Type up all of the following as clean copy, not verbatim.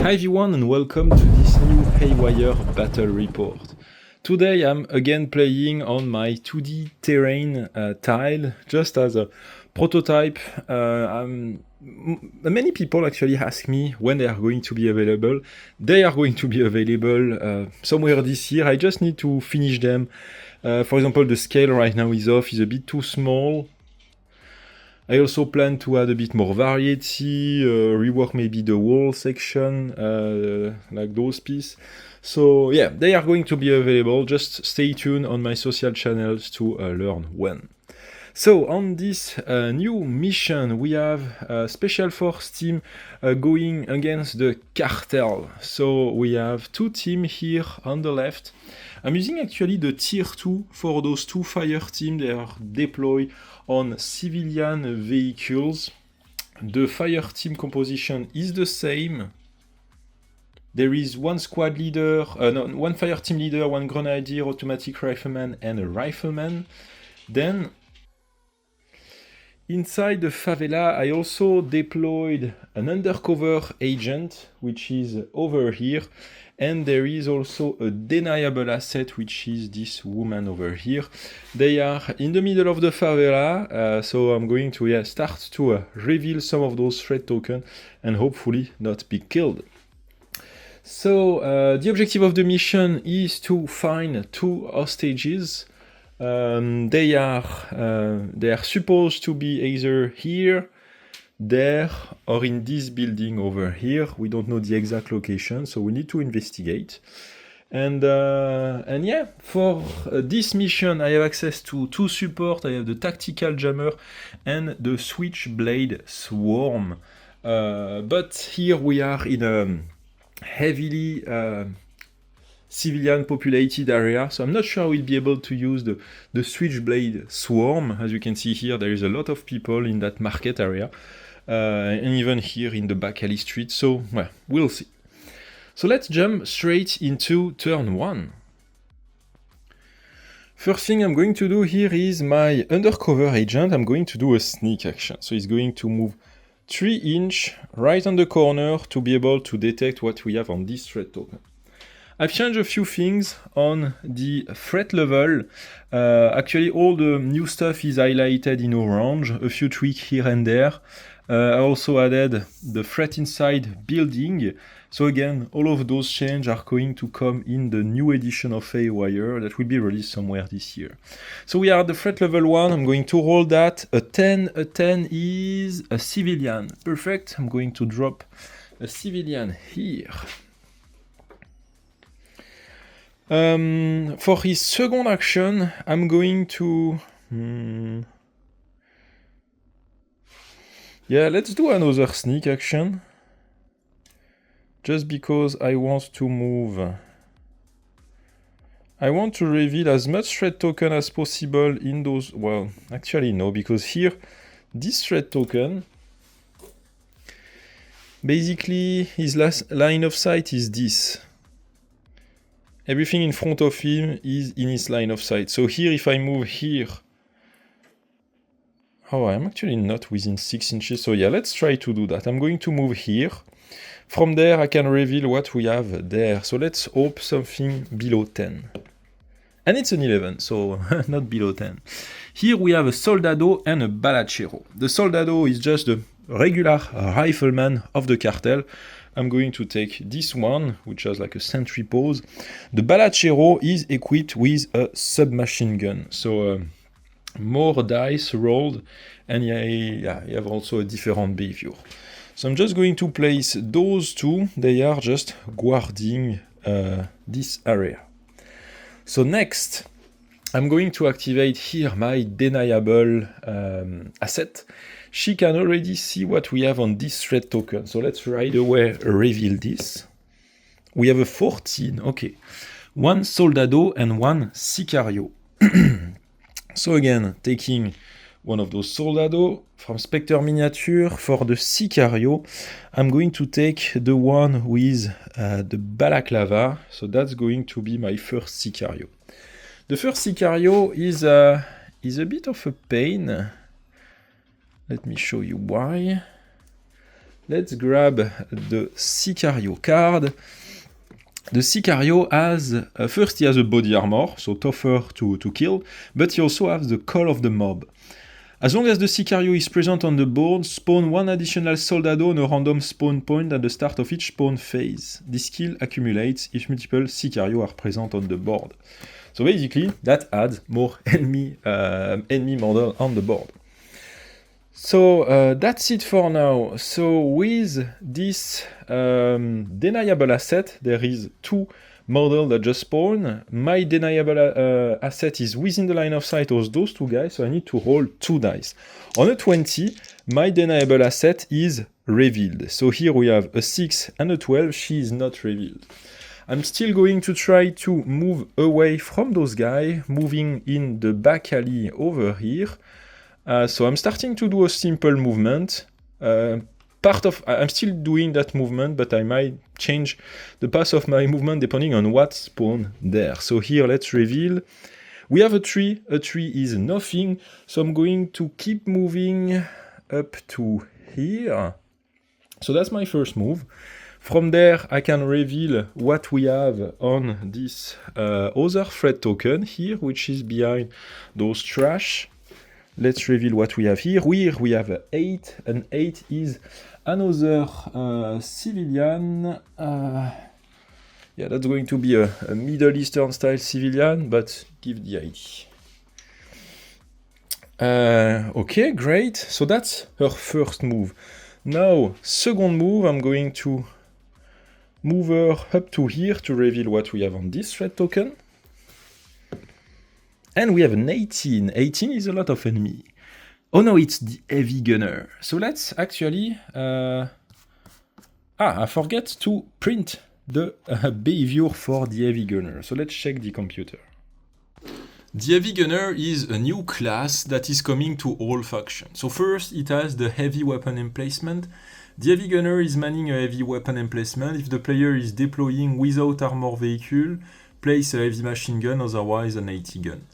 Hi everyone and welcome to this new Haywire battle report. Today I'm again playing on my 2D terrain tile just as a prototype. Many people actually ask me when they are going to be available. They are going to be available somewhere this year. I just need to finish them. For example, the scale right now is off, is a bit too small. I also plan to add a bit more variety, rework maybe the wall section, like those pieces. So yeah, they are going to be available. Just stay tuned on my social channels to learn when. So on this new mission, we have a Special Force team going against the cartel. So we have two teams here on the left. I'm using actually the tier 2 for those two fire teams. They are deployed on civilian vehicles. The fire team composition is the same. There is one squad leader, one fire team leader, one grenadier, automatic rifleman, and a rifleman. Then inside the favela, I also deployed an undercover agent, which is over here. And there is also a deniable asset, which is this woman over here. They are in the middle of the favela, so I'm going to start to reveal some of those threat tokens and hopefully not be killed. So the objective of the mission is to find two hostages. They are supposed to be either here, there, or in this building over here. We don't know the exact location, so we need to investigate. And yeah, for this mission, I have access to two support. I have the tactical jammer and the switchblade swarm. But here we are in a heavily civilian populated area, so I'm not sure I will be able to use the switchblade swarm. As you can see here, there is a lot of people in that market area, and even here in the back alley street, so well, we'll see. So let's jump straight into turn 1. First thing I'm going to do here is my undercover agent. I'm going to do a sneak action, so he's going to move 3 inches right on the corner to be able to detect what we have on this threat token. I've changed a few things on the threat level. Actually, all the new stuff is highlighted in orange, a few tweaks here and there. I also added the threat inside building. So again, all of those changes are going to come in the new edition of Haywire that will be released somewhere this year. So we are at the threat level 1. I'm going to roll that. A 10 is a civilian. Perfect. I'm going to drop a civilian here. For his second action, I'm going to... Yeah, let's do another sneak action. Just because I want to move... I want to reveal as much threat token as possible in those... Well, actually no, because here, this threat token... Basically, his last line of sight is this. Everything in front of him is in his line of sight. So here, if I move here... Oh, I'm actually not within 6 inches. So yeah, let's try to do that. I'm going to move here. From there, I can reveal what we have there. So let's hope something below 10. And it's an 11, so not below 10. Here we have a soldado and a balachero. The soldado is just the regular rifleman of the cartel. I'm going to take this one, which has like a sentry pose. The balachero is equipped with a submachine gun. So more dice rolled, and you have also a different behavior. So I'm just going to place those two. They are just guarding this area. So next, I'm going to activate here my deniable asset. She can already see what we have on this threat token. So let's right away reveal this. We have a 14, okay. One soldado and one sicario. So again, taking one of those soldado from Spectre Miniature. For the sicario, I'm going to take the one with the balaclava. So that's going to be my first sicario. The first sicario is a bit of a pain. Let me show you why. let's grab the Sicario card. The Sicario has, first he has a body armor, so tougher to kill, but he also has the Call of the Mob. As long as the Sicario is present on the board, spawn one additional Soldado on a random spawn point at the start of each spawn phase. This skill accumulates if multiple Sicario are present on the board. So basically, that adds more enemy model on the board. So that's it for now. So with this deniable asset, there is two models that just spawn. My deniable asset is within the line of sight of those two guys, so I need to roll 2 dice. On a 20, my deniable asset is revealed. So here we have a 6 and a 12, she is not revealed. I'm still going to try to move away from those guys, moving in the back alley over here. So I'm starting to do a simple movement. I'm still doing that movement, but I might change the path of my movement depending on what spawned there. So here, let's reveal. We have a tree. A tree is nothing, so I'm going to keep moving up to here. So that's my first move. From there, I can reveal what we have on this other threat token here, which is behind those trash. Let's reveal what we have here. We have 8, and 8 is another civilian. Yeah, that's going to be a Middle Eastern style civilian, but give the ID. Okay, great. So that's her first move. Now, second move, I'm going to move her up to here to reveal what we have on this threat token. And we have an 18. 18 is a lot of enemy. Oh no, it's the heavy gunner. So let's actually... I forget to print the behavior for the heavy gunner. So let's check the computer. The heavy gunner is a new class that is coming to all factions. So first, it has the heavy weapon emplacement. The heavy gunner is manning a heavy weapon emplacement if the player is deploying without armor vehicle. Place a heavy machine gun, otherwise an AT gun.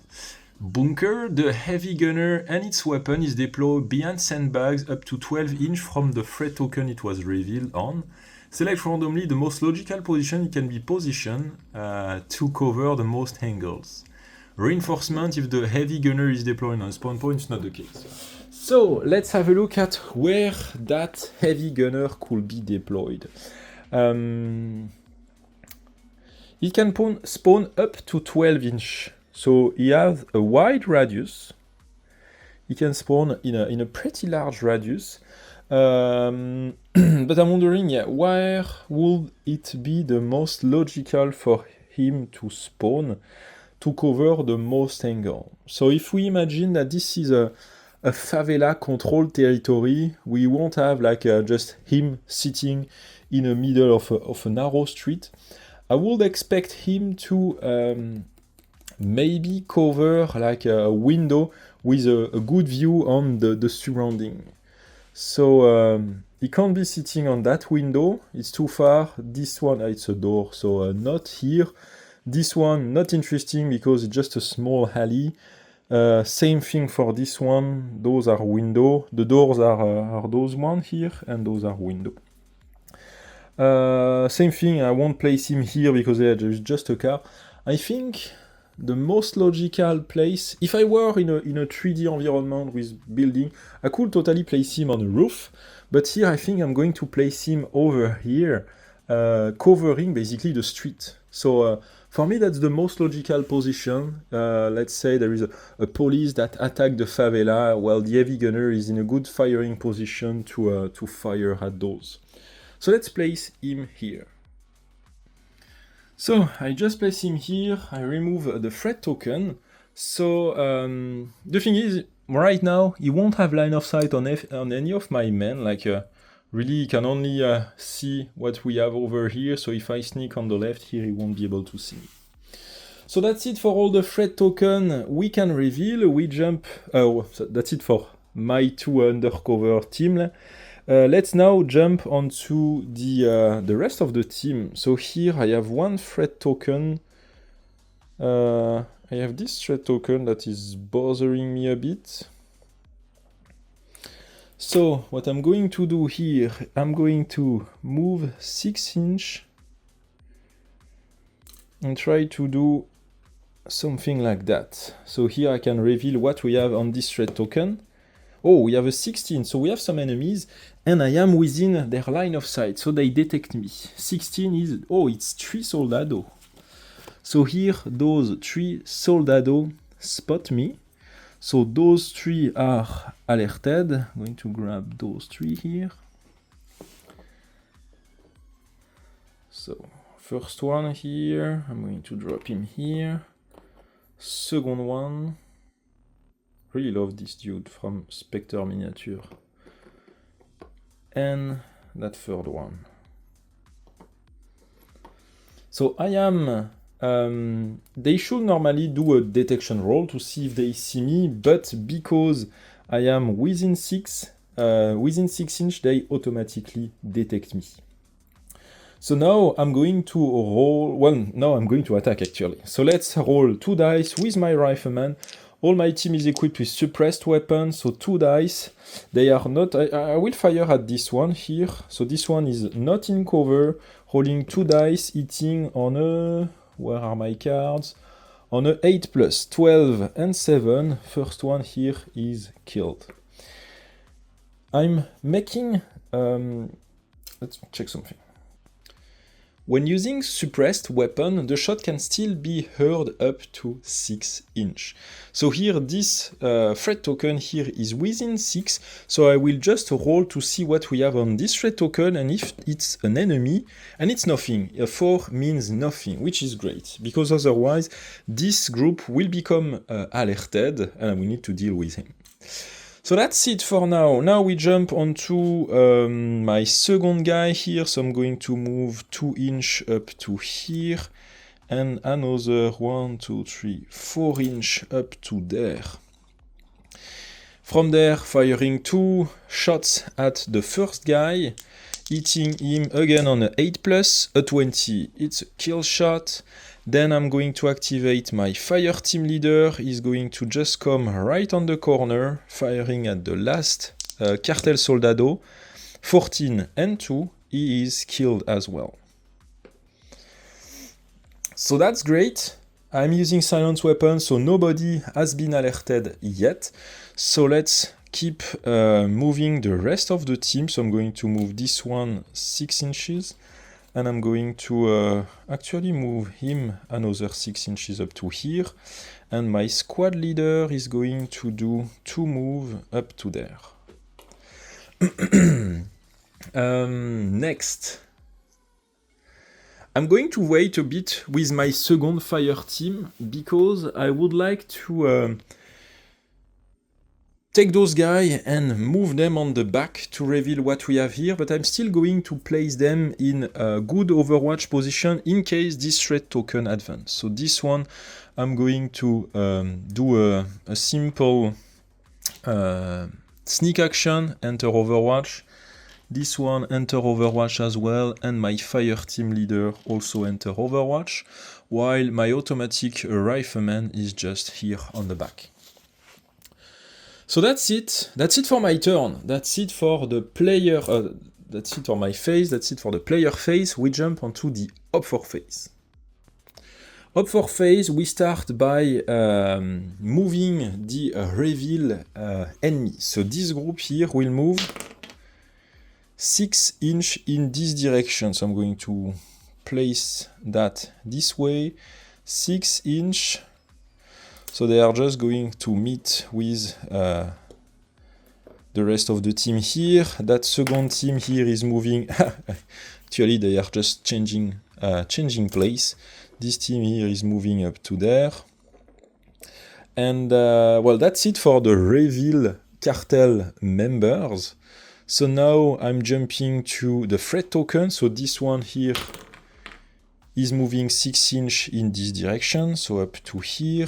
Bunker, the heavy gunner and its weapon is deployed behind sandbags up to 12 inch from the threat token it was revealed on. Select randomly the most logical position it can be positioned to cover the most angles. Reinforcement if the heavy gunner is deployed on spawn point is not the case. So let's have a look at where that heavy gunner could be deployed. It can spawn up to 12 inch, so he has a wide radius. He can spawn in a pretty large radius, but I'm wondering, where would it be the most logical for him to spawn to cover the most angle? So if we imagine that this is a favela controlled territory, we won't have like just him sitting in the middle of a narrow street. I would expect him to maybe cover like a window with a good view on the surrounding. So he can't be sitting on that window, it's too far. This one, it's a door, so not here. This one, not interesting because it's just a small alley. Same thing for this one, those are window. The doors are those one here, and those are window. Same thing, I won't place him here because there's just a car. I think the most logical place, if I were in a 3D environment with building, I could totally place him on a roof, but here I think I'm going to place him over here, covering basically the street. So for me that's the most logical position. Let's say there is a police that attack the favela, while the heavy gunner is in a good firing position to fire at those. So let's place him here. So I just place him here, I remove the threat token. So the thing is, right now he won't have line of sight on any of my men, like really he can only see what we have over here, so if I sneak on the left here he won't be able to see me. So that's it for all the threat token we can reveal. We jump, that's it for my two undercover team. Let's now jump onto the rest of the team. So here I have one threat token. I have this threat token that is bothering me a bit. So what I'm going to do here, I'm going to move 6 inch and try to do something like that. So here I can reveal what we have on this thread token. Oh, we have a 16, so we have some enemies, and I am within their line of sight, so they detect me. 16 is, oh, it's 3 soldado. So here, those 3 soldado spot me. So those 3 are alerted. I'm going to grab those 3 here. So first one here, I'm going to drop him here. Second one. Really love this dude from Spectre Miniature. And that third one. So I am... they should normally do a detection roll to see if they see me, but because I am within 6 inch, they automatically detect me. So now I'm going to roll... Well, now I'm going to attack actually. So let's roll 2 dice with my rifleman. All my team is equipped with suppressed weapons, so 2 dice. They are not... I will fire at this one here. So this one is not in cover. Rolling 2 dice, hitting on a... Where are my cards? On a 8 plus, 12 and 7. First one here is killed. I'm making... let's check something. When using suppressed weapon, the shot can still be heard up to 6 inch. So here, this threat token here is within 6, so I will just roll to see what we have on this threat token, and if it's an enemy, and it's nothing. A 4 means nothing, which is great, because otherwise this group will become alerted, and we need to deal with him. So that's it for now. Now we jump onto my second guy here. So I'm going to move 2 inch up to here. And another 1, 2, 3, 4 inch up to there. From there, firing 2 shots at the first guy. Hitting him again on a 8 plus, a 20. It's a kill shot. Then I'm going to activate my fire team leader. He's going to just come right on the corner, firing at the last cartel soldado. 14 and 2, he is killed as well. So that's great. I'm using silence weapons, so nobody has been alerted yet. So let's keep moving the rest of the team. So I'm going to move this one 6 inches. And I'm going to actually move him another 6 inches up to here. And my squad leader is going to do 2 moves up to there. Next. I'm going to wait a bit with my second fire team because I would like to take those guys and move them on the back to reveal what we have here, but I'm still going to place them in a good overwatch position in case this threat token advance. So this one, I'm going to do a simple sneak action, enter overwatch. This one, enter overwatch as well, and my fire team leader also enter overwatch, while my automatic rifleman is just here on the back. So that's it. That's it for my turn. That's it for the player. That's it for my phase. That's it for the player phase. We jump onto the Op 4 phase. Op 4 phase, we start by moving the reveal enemy. So this group here will move 6 inch in this direction. So I'm going to place that this way. 6 inch. So they are just going to meet with the rest of the team here. That second team here is moving. Actually, they are just changing place. This team here is moving up to there. And well, that's it for the reveal cartel members. So now I'm jumping to the threat token. So this one here is moving 6 inch in this direction. So up to here.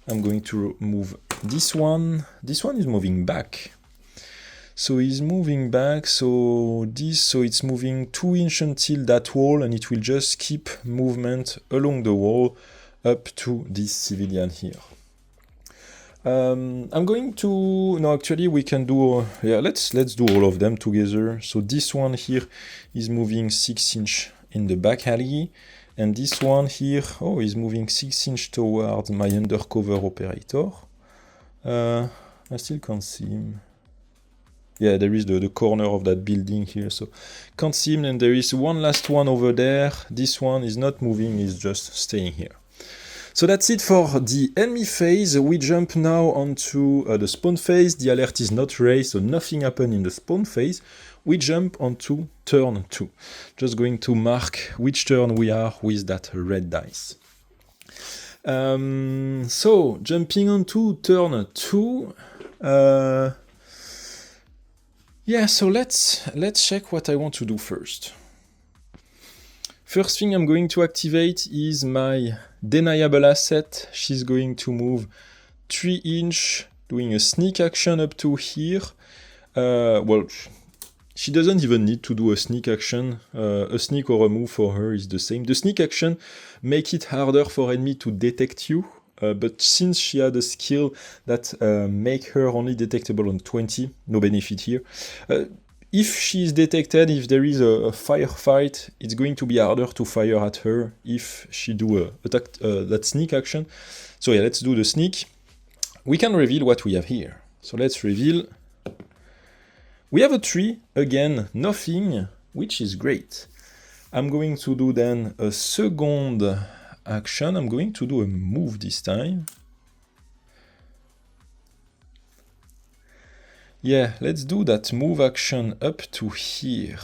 I'm going to move this one. This one is moving back. So he's moving back. So it's moving 2 inch until that wall, and it will just keep movement along the wall up to this civilian here. I'm going to, no, actually we can do, yeah, let's do all of them together. So this one here is moving 6 inch in the back alley, and this one here, oh, is moving 6 inch towards my undercover operator. I still can't see him. Yeah, there is the corner of that building here, so can't see him, and there is one last one over there. This one is not moving, he's just staying here. So that's it for the enemy phase. We jump now onto the spawn phase. The alert is not raised, so nothing happened in the spawn phase. We jump onto turn 2. Just going to mark which turn we are with that red dice. So jumping onto turn 2. Yeah, so let's check what I want to do first. First thing I'm going to activate is my deniable asset. She's going to move 3 inch, doing a sneak action up to here. Well, she doesn't even need to do a sneak action. A sneak or a move for her is the same. The sneak action makes it harder for enemy to detect you. But since she had a skill that make her only detectable on 20, no benefit here. If she is detected, if there is a firefight, it's going to be harder to fire at her if she do that sneak action. So yeah, let's do the sneak. We can reveal what we have here. So let's reveal. We have a 3, again, nothing, which is great. I'm going to do then a second action. I'm going to do a move this time. Yeah, let's do that move action up to here.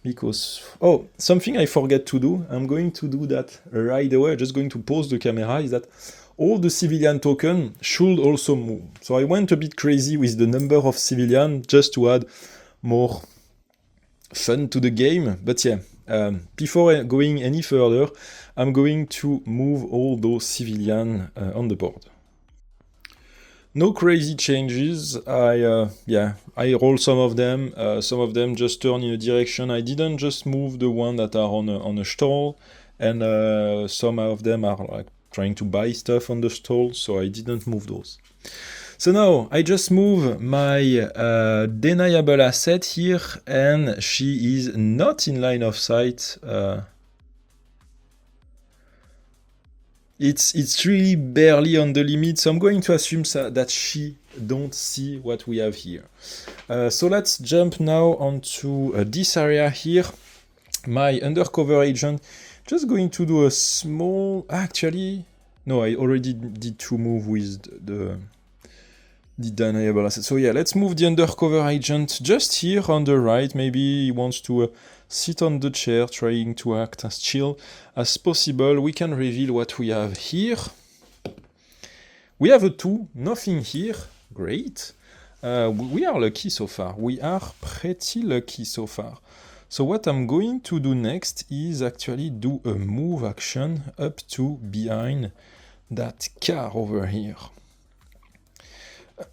Because, oh, something I forget to do, I'm going to do that right away. I'm just going to pause the camera, is that all the civilian tokens should also move. So I went a bit crazy with the number of civilians just to add more fun to the game. But yeah, before going any further, I'm going to move all those civilians on the board. No crazy changes. I roll some of them. Some of them just turn in a direction. I didn't just move the one that are on a stall, and some of them are like trying to buy stuff on the stall, so I didn't move those. So now I just move my deniable asset here, and she is not in line of sight. It's really barely on the limit, so I'm going to assume that she don't see what we have here. So let's jump now onto this area here. My undercover agent just going to do a small... Actually, no, I already did 2 moves with the deniable asset. So yeah, let's move the undercover agent just here on the right. Maybe he wants to sit on the chair, trying to act as chill as possible. We can reveal what we have here. We have a 2, nothing here. Great. We are lucky so far. We are pretty lucky so far. So what I'm going to do next is actually do a move action up to behind that car over here.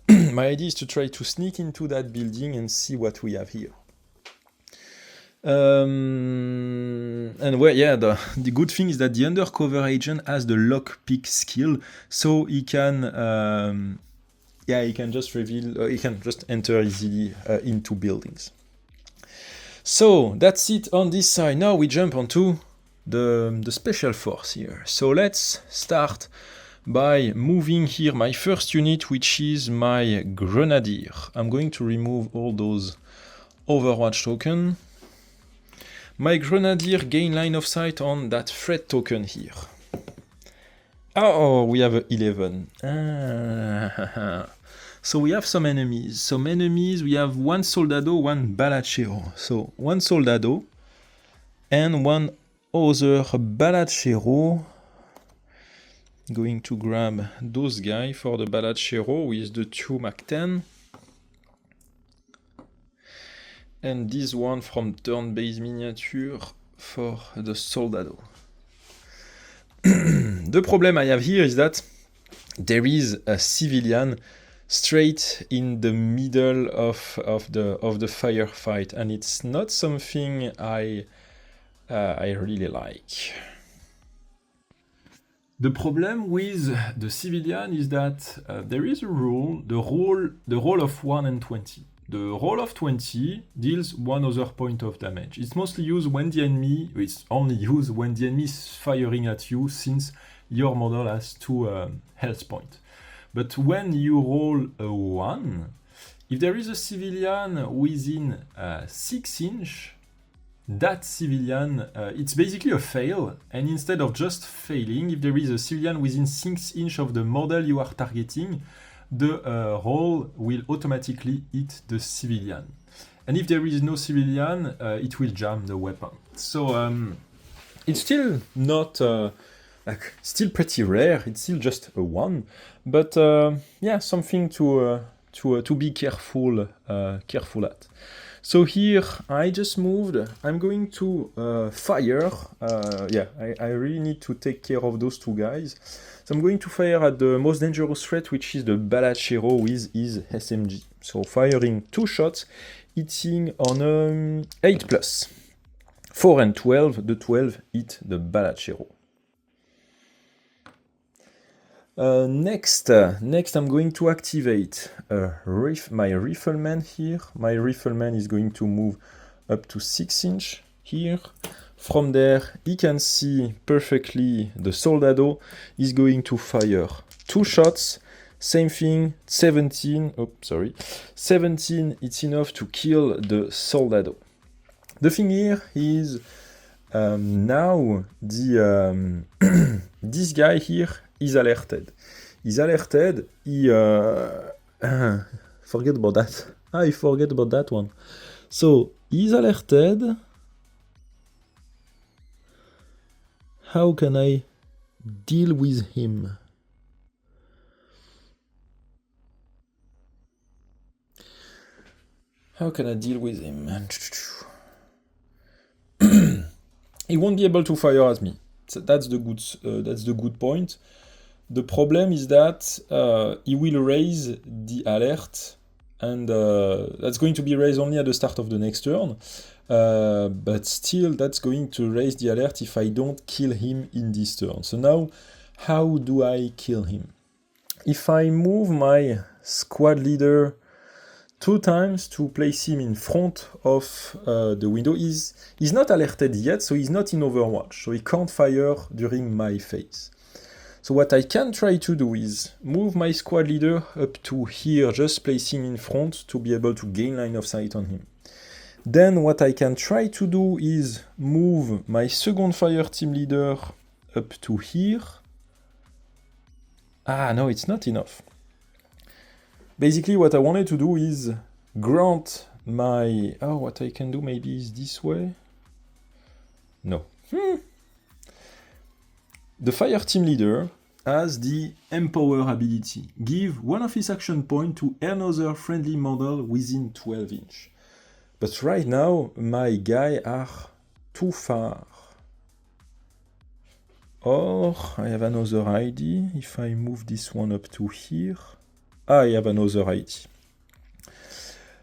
My idea is to try to sneak into that building and see what we have here. And well, yeah, the good thing is that the undercover agent has the lockpick skill, so he can, he can just reveal, he can just enter easily into buildings. So that's it on this side. Now we jump onto the special force here. So let's start by moving here my first unit, which is my grenadier. I'm going to remove all those Overwatch tokens. My grenadier gain line of sight on that threat token here. Oh, we have 11. So we have some enemies. We have 1 soldado, 1 balachero. So 1 soldado and 1 other balachero. Going to grab those guys for the balachero with the 2 Mac-10. And this one from turn-based miniature for the soldado. The problem I have here is that there is a civilian straight in the middle of the firefight, and it's not something I really like. The problem with the civilian is that there is a rule, the roll of 1 and 20. The roll of 20 deals one other point of damage. It's mostly used when the enemy, it's only used when the enemy is firing at you, since your model has 2 health points. But when you roll a 1, if there is a civilian within 6 inch, that civilian, it's basically a fail, and instead of just failing, if there is a civilian within 6 inch of the model you are targeting, the roll will automatically hit the civilian. And if there is no civilian, it will jam the weapon. So it's still not, still pretty rare, it's still just a 1, but yeah, something to be careful at. So here I just moved, I'm going to fire, yeah, I really need to take care of those 2 guys. So I'm going to fire at the most dangerous threat, which is the Balachero with his SMG. So firing 2 shots, hitting on 8+. 4 and 12, the 12 hit the Balachero. Next I'm going to activate my rifleman here. My rifleman is going to move up to 6 inch here. From there, he can see perfectly the Soldado. Is going to fire 2 shots. Same thing, 17, 17, it's enough to kill the Soldado. The thing here is, now the this guy here is alerted. He's alerted, forget about that. I forget about that one. So, he's alerted. How can I deal with him? How can I deal with him? He won't be able to fire at me. So that's the good point. The problem is that he will raise the alert, and that's going to be raised only at the start of the next turn. But still, that's going to raise the alert if I don't kill him in this turn. So now, how do I kill him? If I move my squad leader 2 times to place him in front of the window, he's not alerted yet, so he's not in Overwatch, so he can't fire during my phase. So what I can try to do is move my squad leader up to here, just placing in front to be able to gain line of sight on him. Then what I can try to do is move my second fire team leader up to here. Ah, no, it's not enough. Basically, what I wanted to do is grant my... Oh, what I can do maybe is this way? No. The fire team leader has the Empower ability. Give one of his action points to another friendly model within 12 inch. But right now, my guys are too far. Or I have another ID. If I move this one up to here, I have another ID.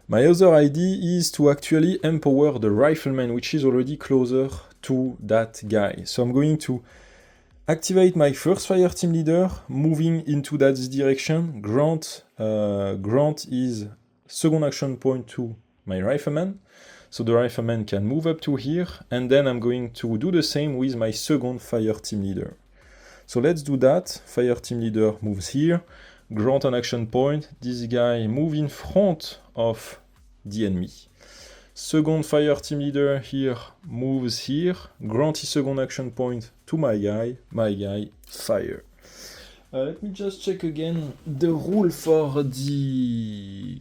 My other ID is to actually empower the rifleman, which is already closer to that guy. So I'm going to activate my first fire team leader, moving into that direction, grant his second action point to my rifleman, so the rifleman can move up to here, and then I'm going to do the same with my second fire team leader. So let's do that. Fire team leader moves here, grant an action point, this guy move in front of the enemy. Second fire team leader here moves here, grant his second action point to my guy fire. Let me just check again the rule for the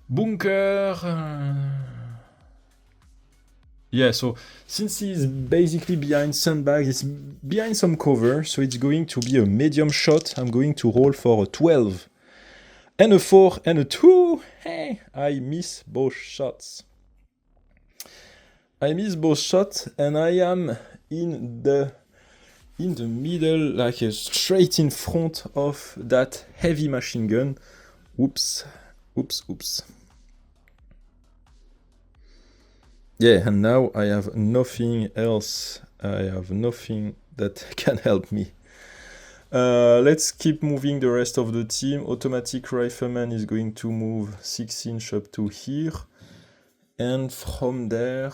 bunker. Yeah, so since he's basically behind sandbags, it's behind some cover, so it's going to be a medium shot. I'm going to roll for a 12. And a 4 and a 2. Hey, I miss both shots. I miss both shots, and I am in the middle, like straight in front of that heavy machine gun. Oops. Yeah, and now I have nothing else. I have nothing that can help me. Let's keep moving the rest of the team. Automatic rifleman is going to move 6 inch up to here. And from there,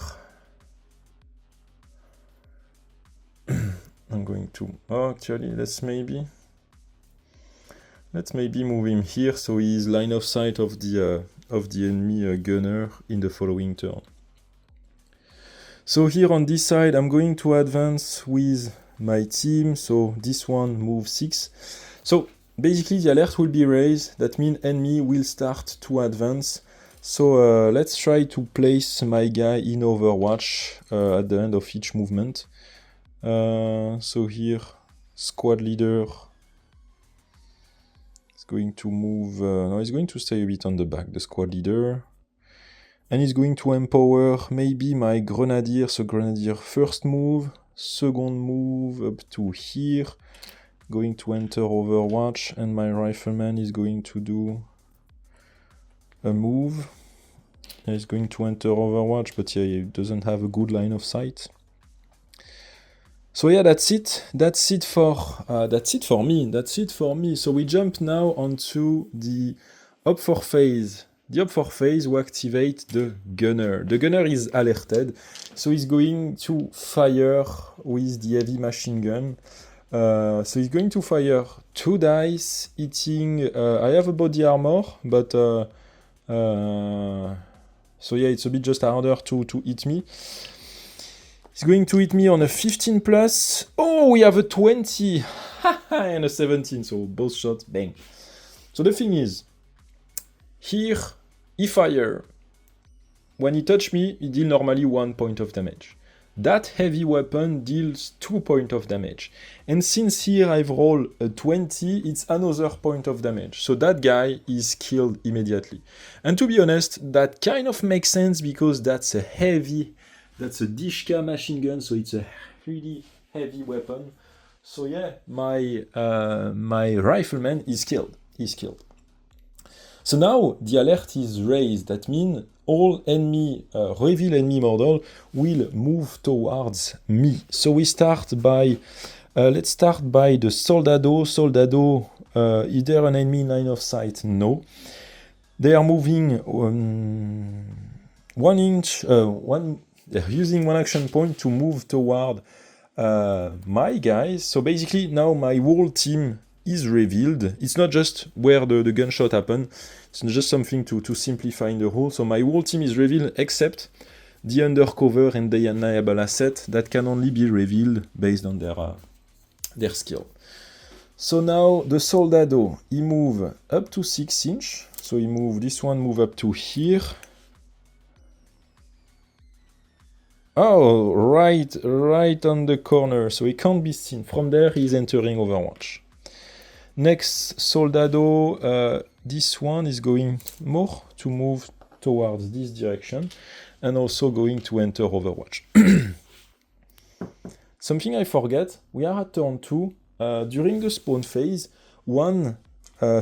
I'm going to, actually, let's maybe move him here so he's line of sight of the enemy gunner in the following turn. So here on this side, I'm going to advance with my team. So this one moves 6. So basically the alert will be raised. That means enemy will start to advance. So let's try to place my guy in Overwatch at the end of each movement. So here, squad leader is going to move, no, he's going to stay a bit on the back, the squad leader. And he's going to empower maybe my grenadier, so grenadier first move, second move up to here, going to enter Overwatch, and my rifleman is going to do a move. He's going to enter Overwatch, but yeah, he doesn't have a good line of sight. So yeah, that's it. That's it for me. So we jump now onto the up for phase. The up for phase will activate the gunner. The gunner is alerted, so he's going to fire with the heavy machine gun. So he's going to fire 2 dice, hitting. I have a body armor, but so yeah, it's a bit just harder to hit me. He's going to hit me on a 15 plus. Oh, we have a 20 and a 17. So both shots, bang. So the thing is, here he fire. When he touch me, he deal normally 1 point of damage. That heavy weapon deals 2 points of damage. And since here I've rolled a 20, it's another point of damage. So that guy is killed immediately. And to be honest, that kind of makes sense because that's a Dishka machine gun, so it's a really heavy weapon. So yeah, my rifleman is killed. So now the alert is raised. That means all enemy, reveal enemy model will move towards me. So we start by, let's start by the Soldado. Soldado, is there an enemy in line of sight? No. They are moving 1 inch, they're using 1 action point to move toward my guys. So basically now my whole team is revealed. It's not just where the gunshot happened. It's just something to simplify the whole. So my whole team is revealed except the undercover and the enable asset that can only be revealed based on their skill. So now the Soldado, he move up to 6 inch. So he this one move up to here. Oh, right on the corner, so he can't be seen. From there, he's entering Overwatch. Next, Soldado, this one is going more to move towards this direction, and also going to enter Overwatch. Something I forget, we are at turn 2. During the spawn phase, one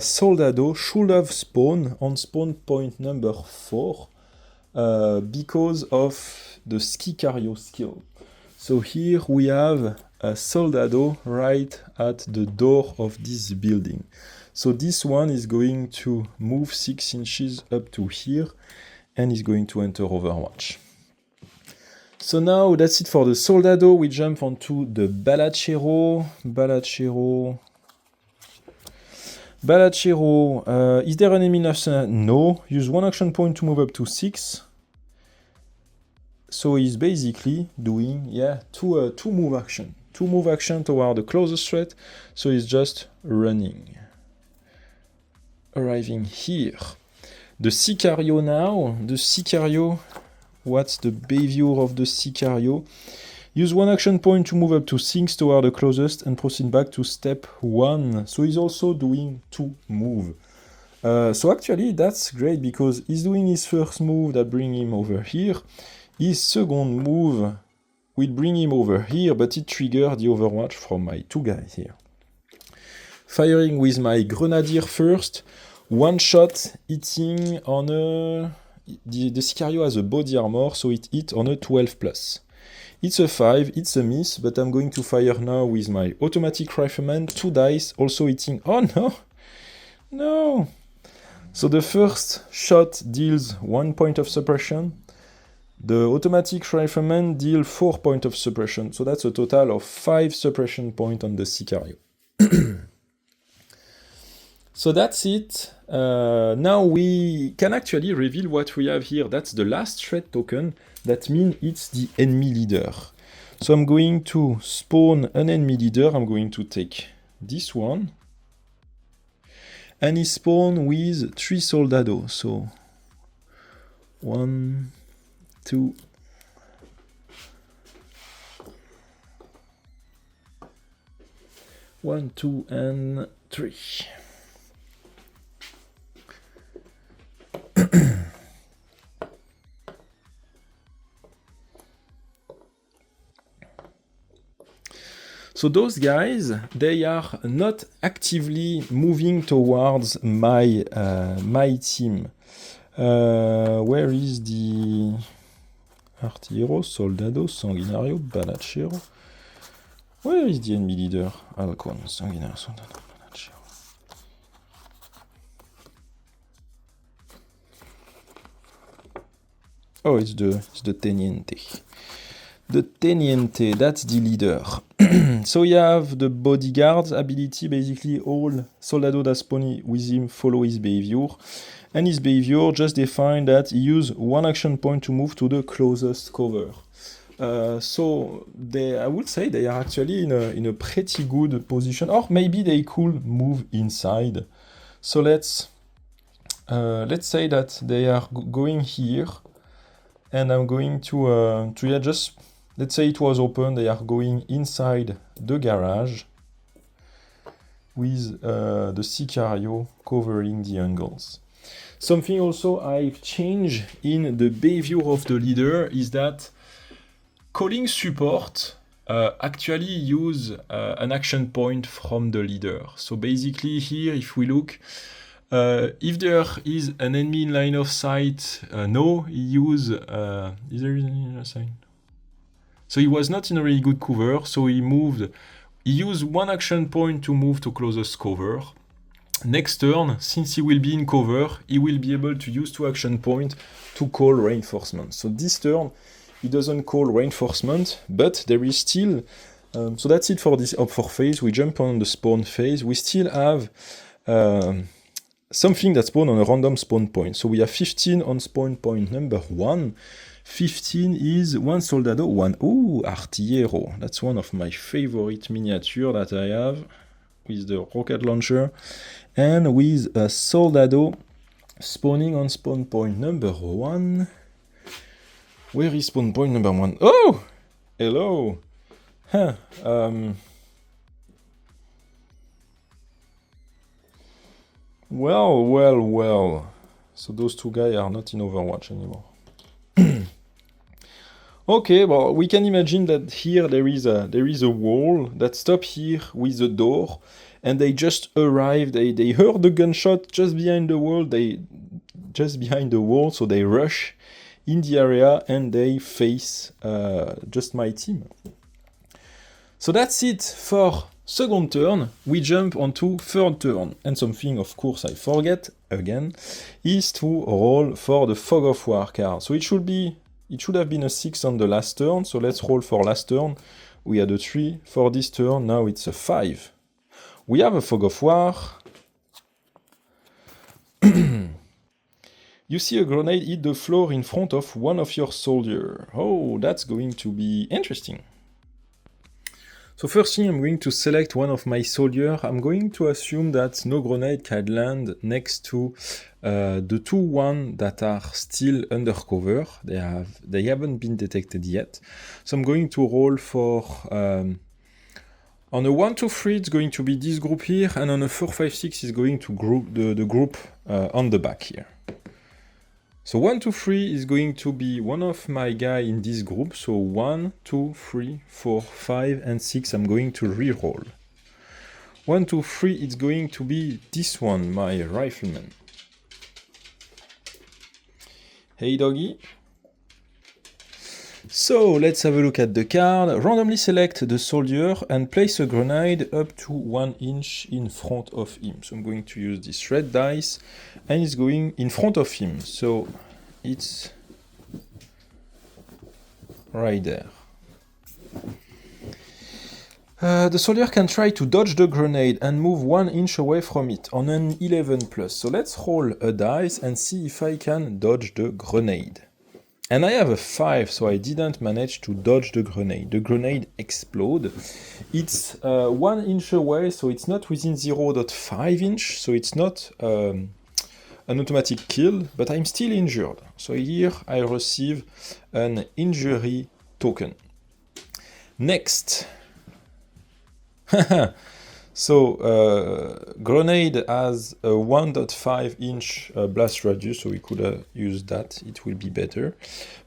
Soldado should have spawned on spawn point number 4, because of the Sicario skill. So here we have a Soldado right at the door of this building. So this one is going to move 6 inches up to here and is going to enter Overwatch. So now that's it for the Soldado. We jump onto the Balachero. Is there an enemy in arsenal? No. Use 1 action point to move up to 6. So he's basically doing, two move action. 2 move action toward the closest threat. So he's just running. Arriving here. The Sicario now. The Sicario, what's the behavior of the Sicario? Use 1 action point to move up to 6 toward the closest and proceed back to step 1. So he's also doing 2 move. So actually that's great because he's doing his first move that bring him over here. His second move will bring him over here, but it triggered the Overwatch from my 2 guys here. Firing with my Grenadier first, 1 shot hitting on a... The Sicario has a body armor, so it hit on a 12+. It's a 5, it's a miss, but I'm going to fire now with my automatic rifleman, 2 dice, also hitting. Oh no! No! So the first shot deals 1 point of suppression. The automatic rifleman deals 4 points of suppression. So that's a total of 5 suppression points on the Sicario. So that's it. Now we can actually reveal what we have here. That's the last threat token. That means it's the enemy leader. So I'm going to spawn an enemy leader. I'm going to take this one. And he spawned with 3 soldados. So 1, 2, 1, 2, and 3. So those guys, they are not actively moving towards my team. Where is the artillero, soldado, sanguinario, balachero? Where is the enemy leader? Halcon, sanguinario, soldado, balachero. Oh, it's the teniente. The teniente, that's the leader. So you have the bodyguard's ability, basically all soldado that spawn with him follow his behavior. And his behavior just define that he use 1 action point to move to the closest cover. So I would say they are actually in a pretty good position, or maybe they could move inside. So let's say that they are going here, and I'm going to just, let's say it was open, they are going inside the garage with the Sicario covering the angles. Something also I've changed in the behavior of the leader is that calling support actually use an action point from the leader. So basically here, if we look, if there is an enemy in line of sight, no, he use, is there an enemy in line of sight? So he was not in a really good cover, so he used 1 action point to move to closest cover. Next turn, since he will be in cover, he will be able to use 2 action points to call reinforcement. So this turn, he doesn't call reinforcement, but there is still, so that's it for this for phase. We jump on the spawn phase. We still have something that spawn on a random spawn point. So we have 15 on spawn point number 1. 15 is 1 soldado, 1, artillero. That's one of my favorite miniature that I have with the rocket launcher. And with a soldado spawning on spawn point number 1. Where is spawn point number 1? Oh! Hello! Huh. Well. So those 2 guys are not in Overwatch anymore. Okay, well, we can imagine that here there is a wall that stops here with a door, and they just arrived. They heard the gunshot just behind the wall. So they rush in the area and they face just my team. So that's it for second turn. We jump onto third turn, and something, of course, I forget again, is to roll for the Fog of War card. So it should have been a 6 on the last turn, so let's roll for last turn. We had a 3 for this turn, now it's a 5. We have a Fog of War. You see a grenade hit the floor in front of one of your soldiers. Oh, that's going to be interesting. So first thing, I'm going to select one of my soldiers. I'm going to assume that no grenade can land next to the 2-1 that are still under cover. They haven't been detected yet. So I'm going to roll for, on a 1-2-3 it's going to be this group here, and on a 4-5-6 is going to group the group on the back here. So 1-2-3 is going to be one of my guys in this group. So 1, 2, 3, 4, 5, and 6 I'm going to re-roll. 1, 2, 3 it's going to be this one, my rifleman. Hey doggy. So let's have a look at the card. Randomly select the soldier and place a grenade up to 1 inch in front of him. So I'm going to use this red dice and it's going in front of him. So it's right there. The soldier can try to dodge the grenade and move 1 inch away from it on an 11+. So let's roll a dice and see if I can dodge the grenade. And I have a 5, so I didn't manage to dodge the grenade. The grenade exploded. It's 1 inch away, so it's not within 0.5 inch, so it's not an automatic kill, but I'm still injured. So here I receive an injury token. Next. So, grenade has a 1.5 inch blast radius, so we could use that, it will be better.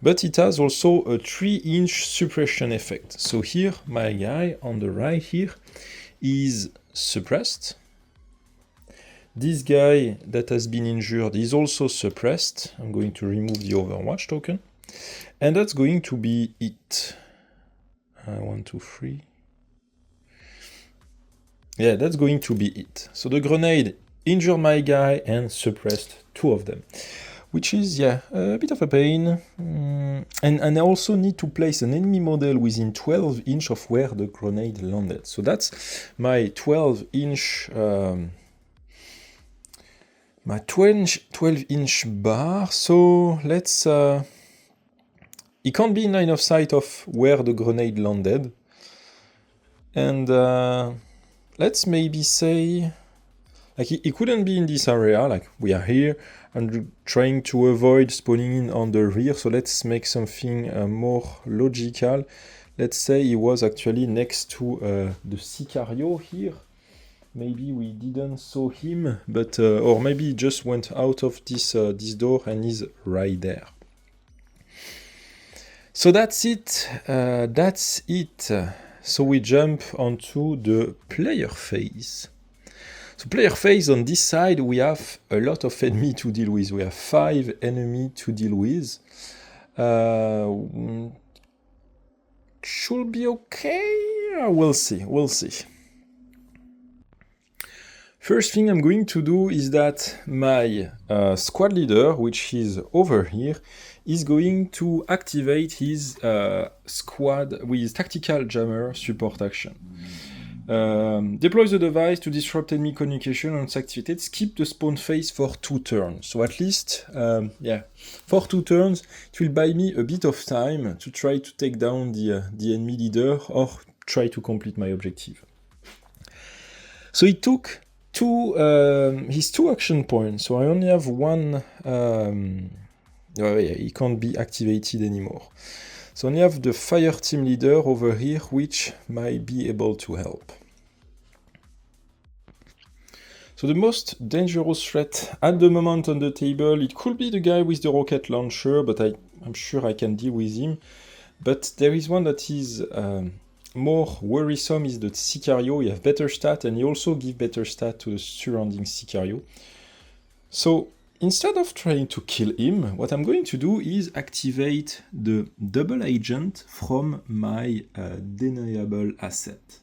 But it has also a 3 inch suppression effect. So here, my guy on the right here is suppressed. This guy that has been injured is also suppressed. I'm going to remove the Overwatch token. And that's going to be it. 1, 2, 3. Yeah, that's going to be it. So the grenade injured my guy and suppressed 2 of them. Which is, yeah, a bit of a pain. And I also need to place an enemy model within 12 inch of where the grenade landed. So that's my 12 inch bar. So let's... it can't be in line of sight of where the grenade landed. And... let's maybe say, like, it couldn't be in this area, like, we are here, and trying to avoid spawning in on the rear, so let's make something more logical. Let's say he was actually next to the Sicario here. Maybe we didn't saw him, but, or maybe he just went out of this door and is right there. So that's it, So we jump onto the player phase. So player phase, on this side, we have a lot of enemy to deal with. We have 5 enemy to deal with. Should be okay? We'll see. First thing I'm going to do is that my squad leader, which is over here, is going to activate his squad with tactical jammer support action. Deploy the device to disrupt enemy communication. Once activated, skip the spawn phase for 2 turns. So at least, for 2 turns, it will buy me a bit of time to try to take down the enemy leader or try to complete my objective. So it took his 2 action points, so I only have 1... he can't be activated anymore. So I only have the fire team leader over here, which might be able to help. So the most dangerous threat at the moment on the table, it could be the guy with the rocket launcher, but I'm sure I can deal with him. But there is one that is more worrisome, is the Sicario. He has better stat, and he also gives better stat to the surrounding Sicario. So instead of trying to kill him, what I'm going to do is activate the double agent from my deniable asset.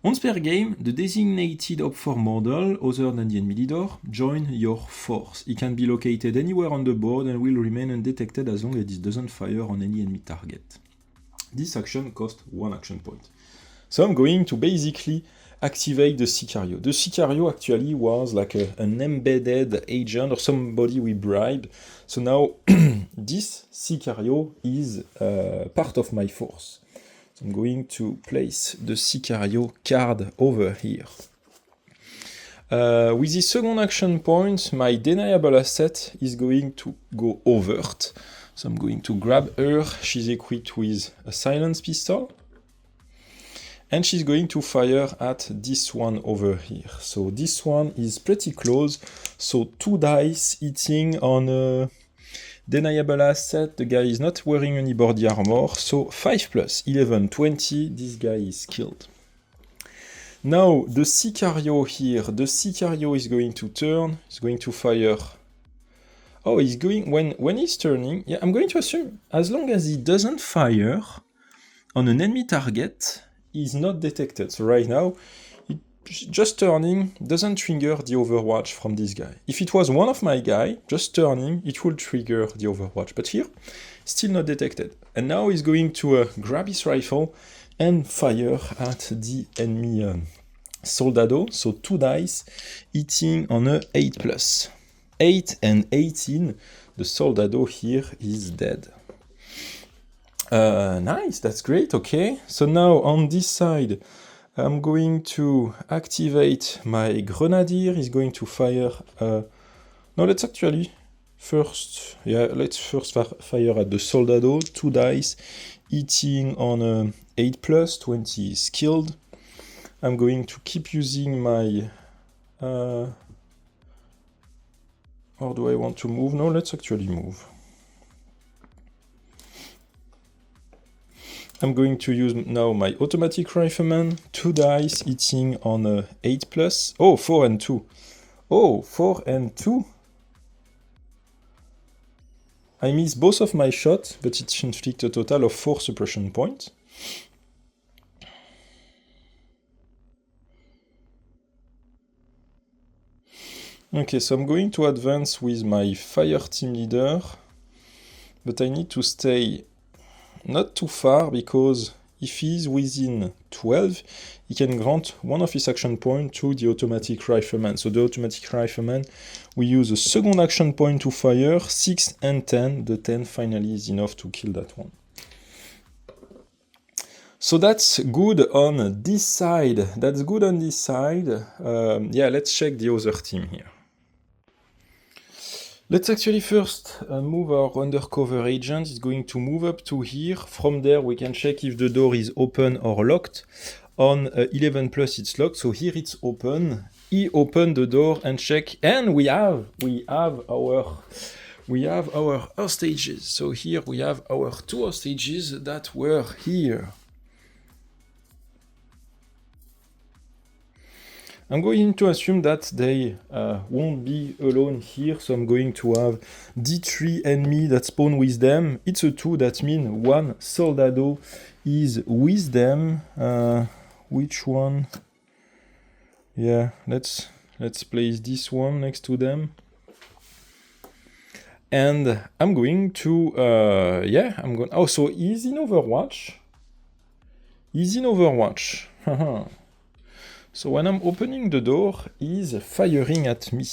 Once per game, the designated OP4 model, other than the enemy leader, join your force. It can be located anywhere on the board and will remain undetected as long as it doesn't fire on any enemy target. This action costs 1 action point. So I'm going to basically activate the Sicario. The Sicario actually was like an embedded agent or somebody we bribe. So now this Sicario is part of my force. So I'm going to place the Sicario card over here. With the second action point, my deniable asset is going to go overt. So I'm going to grab her. She's equipped with a silence pistol. And she's going to fire at this one over here. So this one is pretty close. So 2 dice hitting on a deniable asset. The guy is not wearing any body armor. So 5 plus 11, 20. This guy is killed. Now the Sicario here. The Sicario is going to turn. He's going to fire Oh, he's going, when he's turning, yeah, I'm going to assume, as long as he doesn't fire on an enemy target, he's not detected. So right now, just turning doesn't trigger the overwatch from this guy. If it was one of my guy, just turning, it will trigger the overwatch. But here, still not detected. And now he's going to grab his rifle and fire at the enemy soldado. So 2 dice, hitting on a 8+. 8 and 18, the soldado here is dead. Nice, that's great, okay. So now on this side, I'm going to activate my grenadier. He's going to fire. No, let's actually first. Yeah, let's first fire at the soldado. 2 dice, hitting on 8+, 20 skilled. I'm going to keep using my. Or do I want to move? No, let's actually move. I'm going to use now my automatic rifleman, 2 dice, hitting on 8+. Oh, 4 and 2. Oh, 4 and 2. I missed both of my shots, but it inflicts a total of 4 suppression points. Okay, so I'm going to advance with my fire team leader, but I need to stay not too far, because if he's within 12, he can grant one of his action points to the automatic rifleman. So the automatic rifleman, we use a second action point to fire, 6 and 10. The 10 finally is enough to kill that one. So that's good on this side. That's good on this side. Yeah, let's check the other team here. Let's actually first move our undercover agent. It's going to move up to here. From there, we can check if the door is open or locked. On 11+, it's locked. So here it's open. He opened the door and check, and we have our hostages. So here we have our 2 hostages that were here. I'm going to assume that they won't be alone here, so I'm going to have D3 enemy that spawn with them. It's a 2, that means 1 soldado is with them. Which one? Yeah, let's place this one next to them. And I'm going to, oh, so he's in Overwatch. He's in Overwatch. So when I'm opening the door, he's firing at me.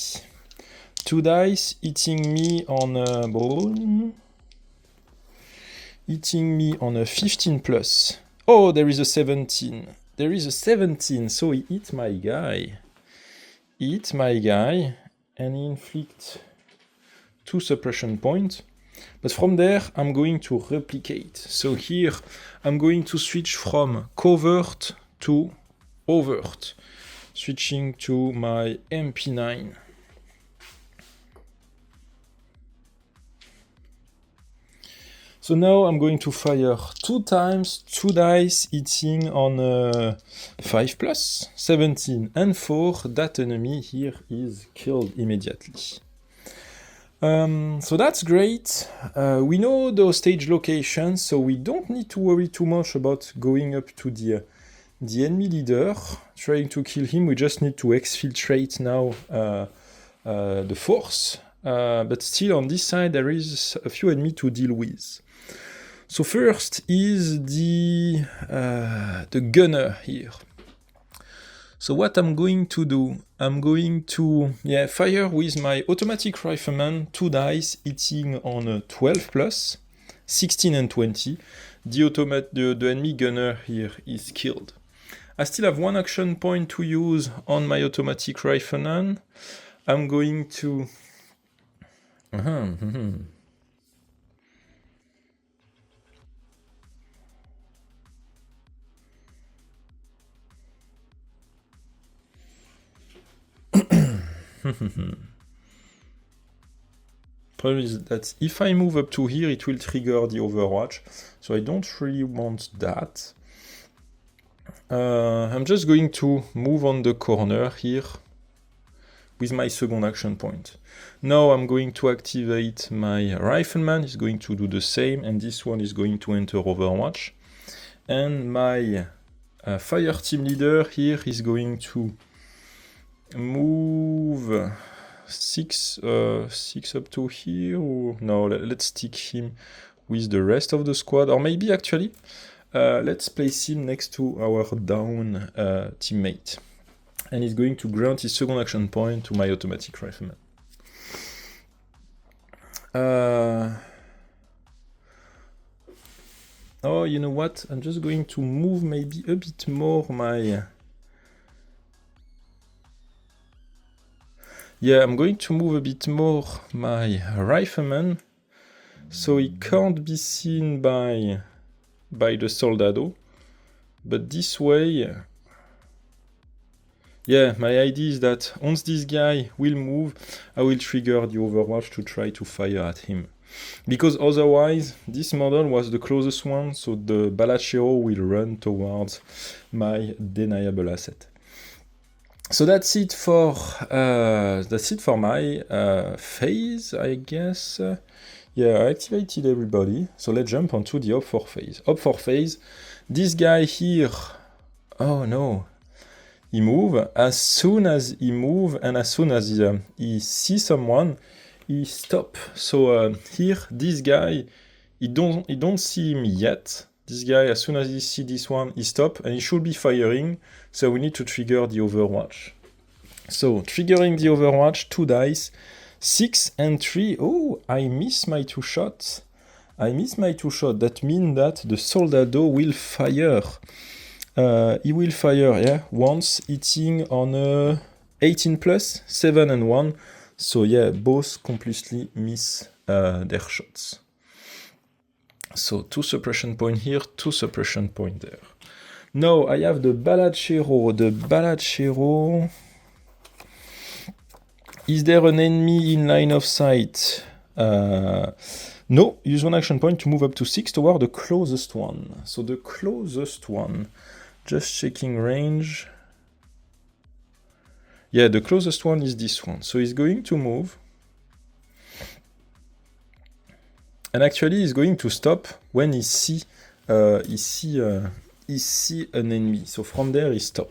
2 dice, hitting me on a 15+. Oh, there is a 17. There is a 17, so he hit my guy. And he inflicts 2 suppression points. But from there, I'm going to replicate. So here, I'm going to switch from covert to overt, switching to my MP9. So now I'm going to fire 2 times, 2 dice, hitting on 5+, 17 and 4. That enemy here is killed immediately. So that's great. We know those stage locations, so we don't need to worry too much about going up to the enemy leader, trying to kill him. We just need to exfiltrate now the force. But still on this side there is a few enemies to deal with. So first is the gunner here. So what I'm going to do, I'm going to fire with my automatic rifleman, 2 dice, hitting on a 12+, 16 and 20. The enemy gunner here is killed. I still have 1 action point to use on my automatic rifleman. I'm going to... Problem is that if I move up to here, it will trigger the overwatch. So I don't really want that. I'm just going to move on the corner here with my second action point. Now I'm going to activate my rifleman, he's going to do the same, and this one is going to enter Overwatch. And my fire team leader here is going to move 6 up to here, or no, let's stick him with the rest of the squad, or maybe actually let's place him next to our down teammate, and he's going to grant his second action point to my automatic rifleman. Oh, you know what? I'm just going to move maybe a bit more my... Yeah, I'm going to move a bit more my rifleman, so he can't be seen by the soldado. But this way... Yeah, my idea is that once this guy will move, I will trigger the Overwatch to try to fire at him. Because otherwise, this model was the closest one, so the Balachero will run towards my deniable asset. So that's it for my phase, I guess. Yeah, I activated everybody. So let's jump onto the Op 4 phase. Op 4 phase, this guy here, oh no, he move. As soon as he move and as soon as he sees someone, he stop. So here, this guy, he don't see him yet. This guy, as soon as he see this one, he stop and he should be firing. So we need to trigger the Overwatch. So triggering the Overwatch, 2 dice, 6 and 3. Oh, I miss my 2 shots. That means that the Soldado will fire. He will fire, yeah, once hitting on a 18 plus, 7 and 1. So yeah, both completely miss their shots. So 2 suppression point here, 2 suppression point there. Now I have the Balachero. The Balachero. Is there an enemy in line of sight? No, use 1 action point to move up to 6 toward the closest one. So the closest one, just checking range. Yeah, the closest one is this one. So he's going to move. And actually he's going to stop when he see an enemy. So from there he stop.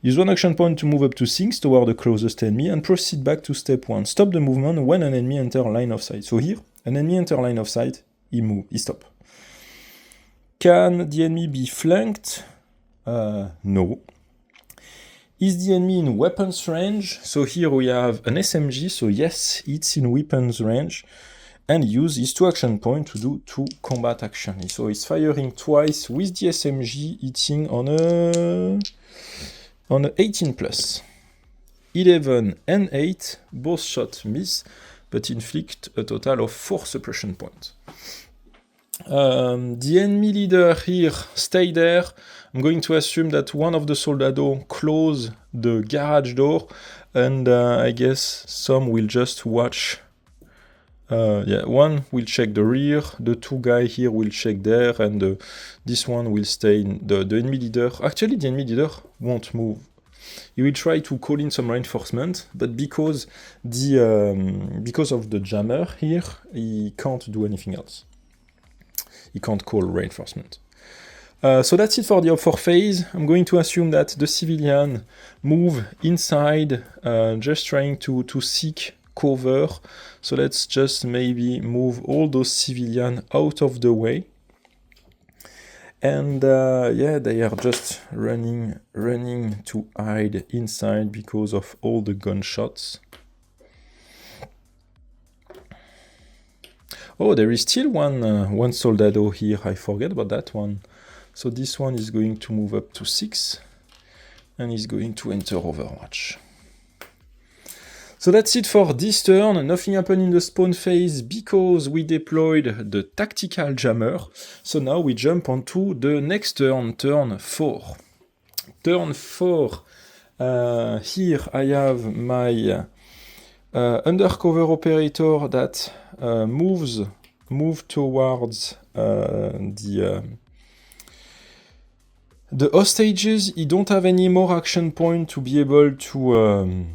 Use 1 action point to move up to 6 toward the closest enemy and proceed back to step 1. Stop the movement when an enemy enter line of sight. So here, an enemy enter line of sight, he stop. Can the enemy be flanked? No. Is the enemy in weapons range? So here we have an SMG, so yes, it's in weapons range. And use his 2 action point to do 2 combat action. So he's firing twice with the SMG, hitting on a 18 plus. 11 and 8, both shots miss, but inflict a total of 4 suppression points. The enemy leader here, stay there. I'm going to assume that one of the Soldado close the garage door, and I guess some will just watch. One will check the rear, the 2 guys here will check there, and this one will stay in the enemy leader. Actually, the enemy leader won't move. He will try to call in some reinforcement, but because of the jammer here, he can't do anything else. He can't call reinforcement. So that's it for the Op 4 phase. I'm going to assume that the civilian move inside, just trying to seek cover. So let's just maybe move all those civilians out of the way. And yeah, they are just running to hide inside because of all the gunshots. Oh, there is still one Soldado here. I forget about that one. So this one is going to move up to 6 and is going to enter Overwatch. So that's it for this turn. Nothing happened in the spawn phase because we deployed the tactical jammer. So now we jump onto the next turn, turn 4. Turn 4, here I have my undercover operator that move towards the hostages. He don't have any more action point to be able to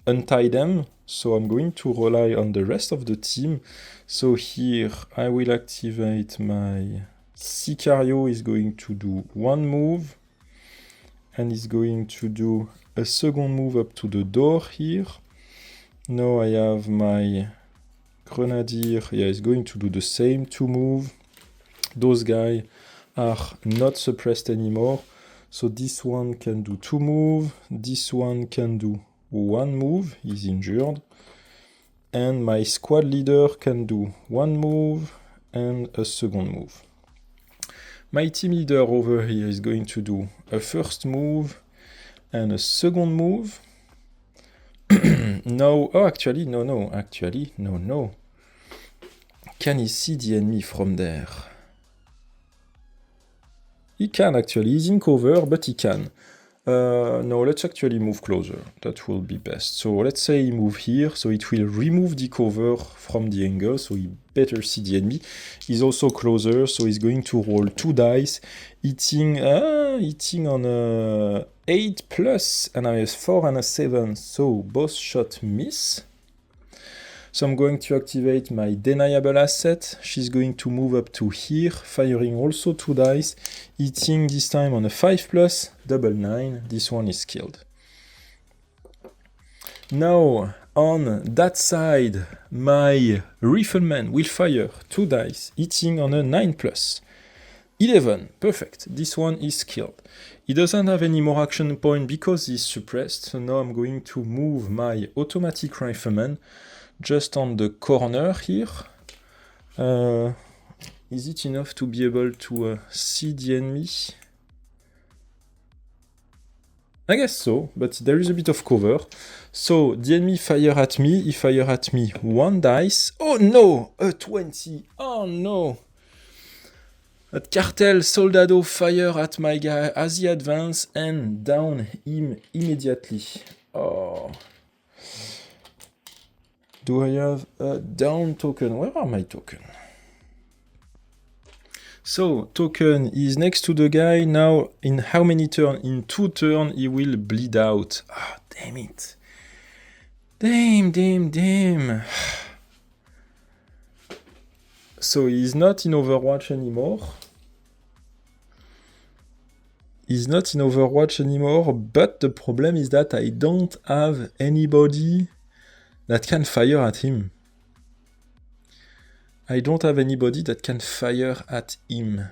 untie them. So I'm going to rely on the rest of the team. So here I will activate my Sicario is going to do one move and is going to do a second move up to the door here. Now I have my Grenadier, yeah, is going to do the same, 2 move. Those guys are not suppressed anymore. So this one can do 2 move, this one can do 1 move, he's injured. And my squad leader can do 1 move and a second move. My team leader over here is going to do a first move and a second move. No, oh, actually, no. Can he see the enemy from there? He can actually, he's in cover, but he can. No, let's actually move closer. That will be best. So let's say he move here, so it will remove the cover from the angle, so he better see the enemy. He's also closer, so he's going to roll 2 dice, hitting on a 8 plus, and I have 4 and a 7, so both shots miss. So I'm going to activate my deniable asset. She's going to move up to here, firing also 2 dice, hitting this time on a 5 plus, double 9. This one is killed. Now, on that side, my rifleman will fire 2 dice, hitting on a 9 plus. 11, perfect. This one is killed. He doesn't have any more action point because he's suppressed, so now I'm going to move my automatic rifleman just on the corner here. Is it enough to be able to see the enemy? I guess so, but there is a bit of cover. So the enemy fire at me, he fire at me 1 dice. Oh no, a 20, oh no. That cartel soldado fire at my guy as he advance and down him immediately. Oh. Do I have a down token? Where are my tokens? So, token is next to the guy. Now, in how many turns? In 2 turns, he will bleed out. Ah, oh, damn it. Damn. So, he's not in Overwatch anymore. But the problem is that I don't have anybody that can fire at him. I don't have anybody that can fire at him.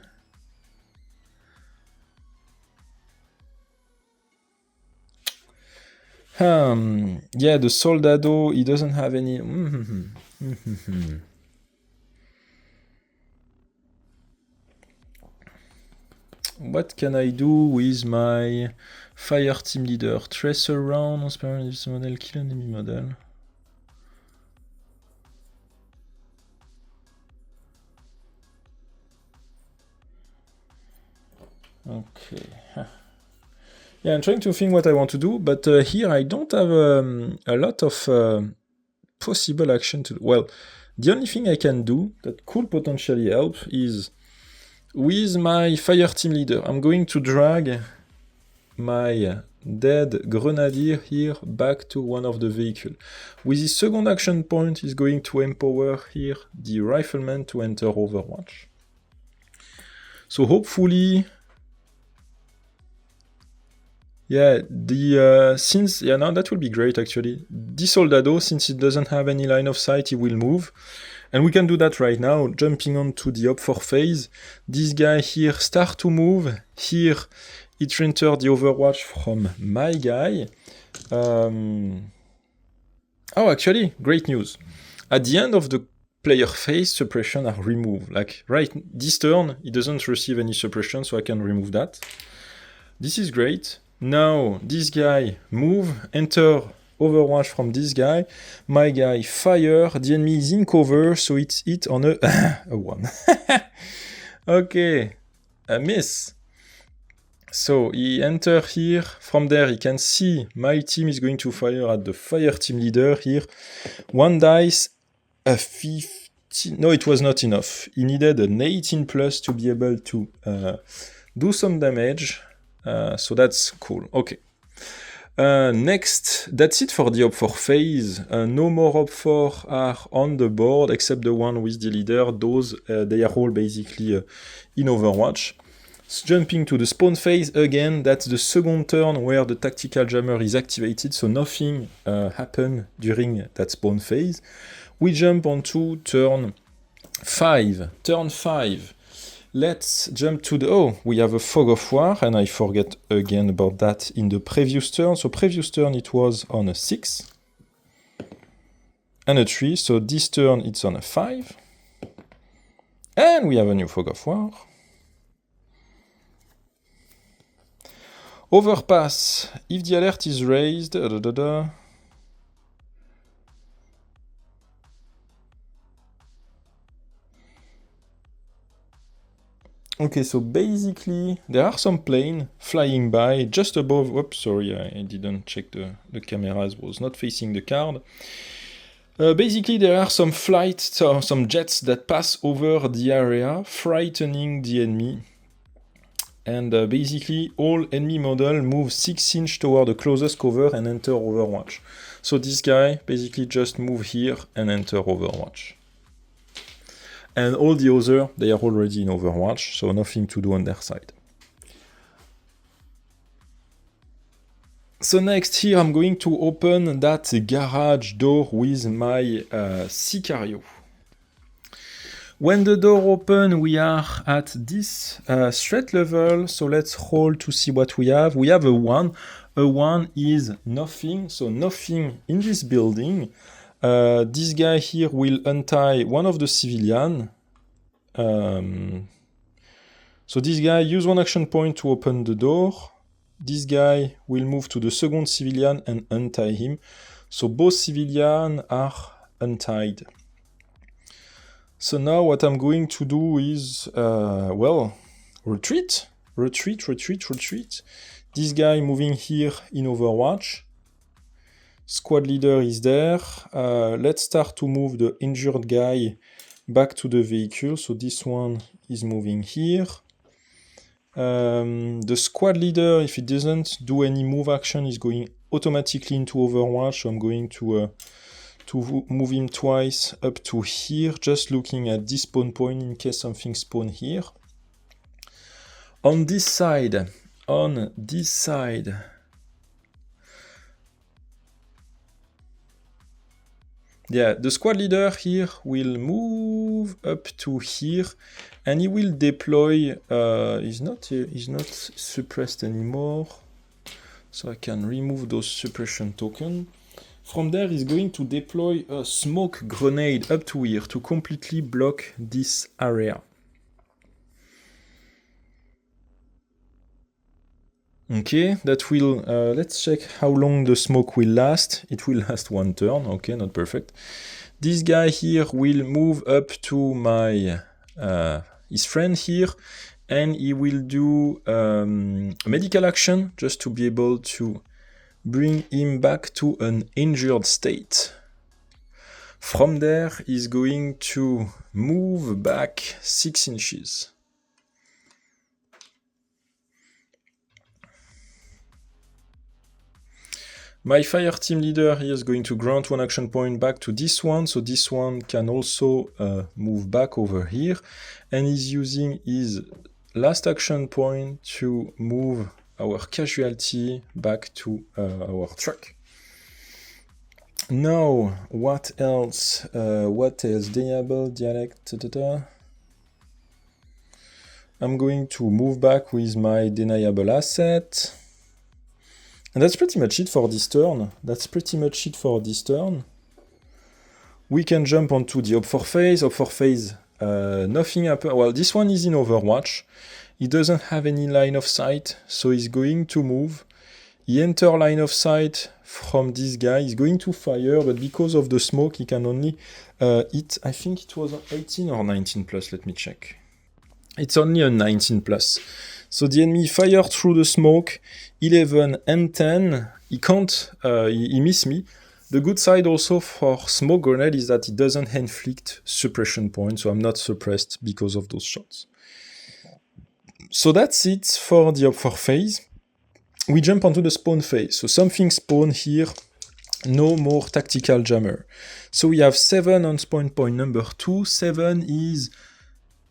Yeah, the soldado, he doesn't have any... What can I do with my fire team leader? Trace around, on this model, kill enemy model. Okay. Yeah, I'm trying to think what I want to do, but here I don't have a lot of possible action to do. Well, the only thing I can do that could potentially help is with my fire team leader. I'm going to drag my dead grenadier here back to one of the vehicles. With his second action point, he's going to empower here the rifleman to enter Overwatch. So hopefully... Yeah, now that will be great actually. The soldado, since it doesn't have any line of sight, he will move. And we can do that right now, jumping onto the up 4 phase. This guy here start to move. Here, it entered the Overwatch from my guy. Oh, actually, great news. At the end of the player phase, suppression are removed. Like, right, this turn, he doesn't receive any suppression, so I can remove that. This is great. Now, this guy move, enter Overwatch from this guy. My guy fire, the enemy is in cover, so it's hit on a 1. Okay, a miss. So he enter here. From there, he can see my team is going to fire at the fire team leader here. 1 dice, a 15. No, it was not enough. He needed an 18 plus to be able to do some damage. So that's cool. Okay. Next, that's it for the op4 phase. No more op4 are on the board except the one with the leader. Those, they are all basically in Overwatch. So jumping to the spawn phase again, that's the second turn where the tactical jammer is activated, so nothing happened during that spawn phase. We jump onto turn 5. Turn 5. Let's jump to the... Oh, we have a Fog of War, and I forget again about that in the previous turn. So previous turn it was on a 6 and a 3, so this turn it's on a 5. And we have a new Fog of War. Overpass, if the alert is raised... Okay, so basically there are some planes flying by just above... Oops, sorry, I didn't check the cameras, was not facing the card. Basically there are some flights, so some jets that pass over the area, frightening the enemy. And basically all enemy model move 6 inches toward the closest cover and enter Overwatch. So this guy basically just move here and enter Overwatch. And all the other, they are already in Overwatch, so nothing to do on their side. So next here I'm going to open that garage door with my Sicario. When the door open, we are at this threat level, so let's roll to see what we have. We have a 1. A 1 is nothing, so nothing in this building. This guy here will untie one of the civilian. So this guy use one action point to open the door. This guy will move to the second civilian and untie him. So both civilians are untied. So now what I'm going to do is, retreat. This guy moving here in Overwatch. Squad leader is there. Let's start to move the injured guy back to the vehicle. So this one is moving here. The squad leader, if he doesn't do any move action, is going automatically into Overwatch. So I'm going to move him twice up to here, just looking at this spawn point in case something spawn here. On this side, yeah, the squad leader here will move up to here, and he will deploy. He's not suppressed anymore, so I can remove those suppression tokens. From there, he's going to deploy a smoke grenade up to here to completely block this area. Okay, that will, let's check how long the smoke will last. It will last 1 turn, okay, not perfect. This guy here will move up to my, his friend here, and he will do a medical action just to be able to bring him back to an injured state. From there, he's going to move back 6 inches. My fire team leader here is going to grant 1 action point back to this one, so this one can also move back over here, and he's using his last action point to move our casualty back to our truck. Now, what else? Deniable, dialect, I'm going to move back with my deniable asset. And that's pretty much it for this turn. We can jump onto the op4 phase. op4 phase, nothing happened. Well, this one is in Overwatch. He doesn't have any line of sight, so he's going to move. He enters line of sight from this guy. He's going to fire, but because of the smoke, he can only hit, I think it was 18 or 19 plus, let me check. It's only a 19 plus. So the enemy fire through the smoke, 11 and 10. He can't, he missed me. The good side also for smoke grenade is that it doesn't inflict suppression points, so I'm not suppressed because of those shots. So that's it for the op4 phase. we jump onto the spawn phase. So something spawn here, no more tactical jammer. So we have 7 on spawn point number 2. 7 is,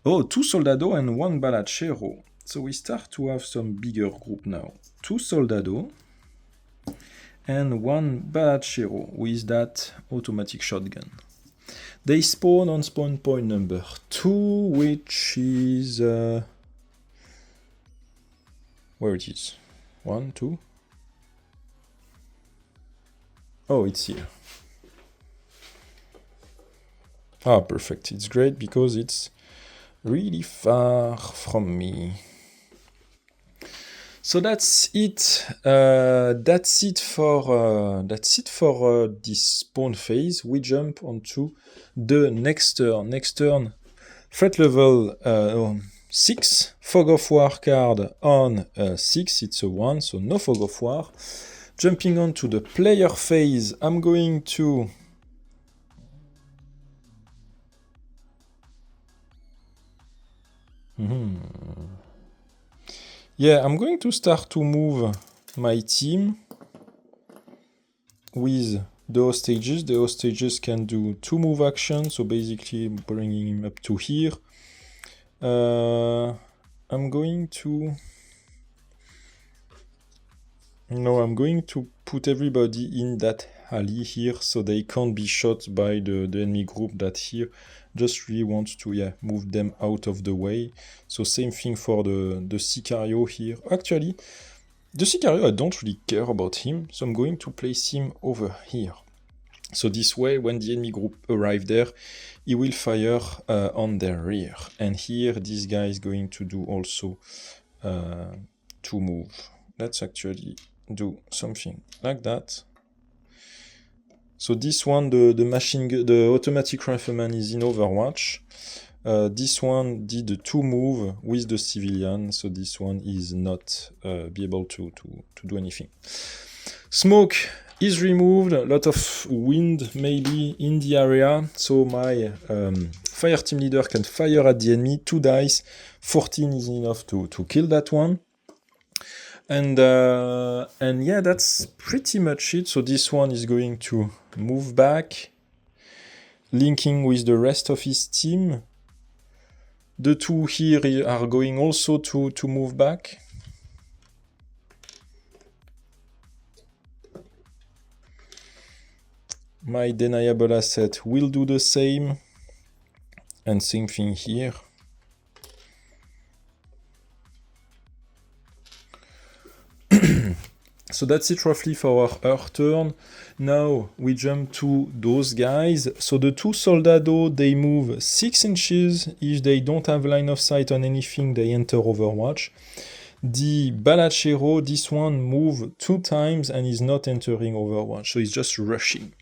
2 soldado and 1 balachero. So we start to have some bigger group now. 2 soldado and 1 balachero with that automatic shotgun. They spawn on spawn point number 2, which is... where it is? 1, 2? Oh, it's here. Ah, perfect. It's great because it's really far from me. So that's it. That's it for this spawn phase. We jump onto the next turn. Next turn, threat level 6. Fog of War card on 6. It's a 1, so no Fog of War. Jumping on to the player phase, I'm going to yeah, I'm going to start to move my team with the hostages. The hostages can do 2 move actions, so basically bringing him up to here. I'm going to put everybody in that alley here so they can't be shot by the enemy group that here. Just really want to move them out of the way. So same thing for the Sicario here. Actually, the Sicario, I don't really care about him, so I'm going to place him over here. So this way, when the enemy group arrive there, he will fire on their rear. And here, this guy is going to do also 2 move. Let's actually do something like that. So this one, the automatic rifleman is in Overwatch. This one did the 2 move with the civilian, so this one is not be able to do anything. Smoke is removed, a lot of wind maybe in the area, so my fire team leader can fire at the enemy, 2 dice, 14 is enough to kill that one. And yeah, that's pretty much it. So this one is going to move back, linking with the rest of his team. The 2 here are going also to move back. My deniable asset will do the same. And same thing here. So that's it roughly for our turn. Now we jump to those guys. So the 2 soldado, they move 6 inches. If they don't have line of sight on anything, they enter Overwatch. The balachero, this one move 2 times and is not entering Overwatch, so he's just rushing.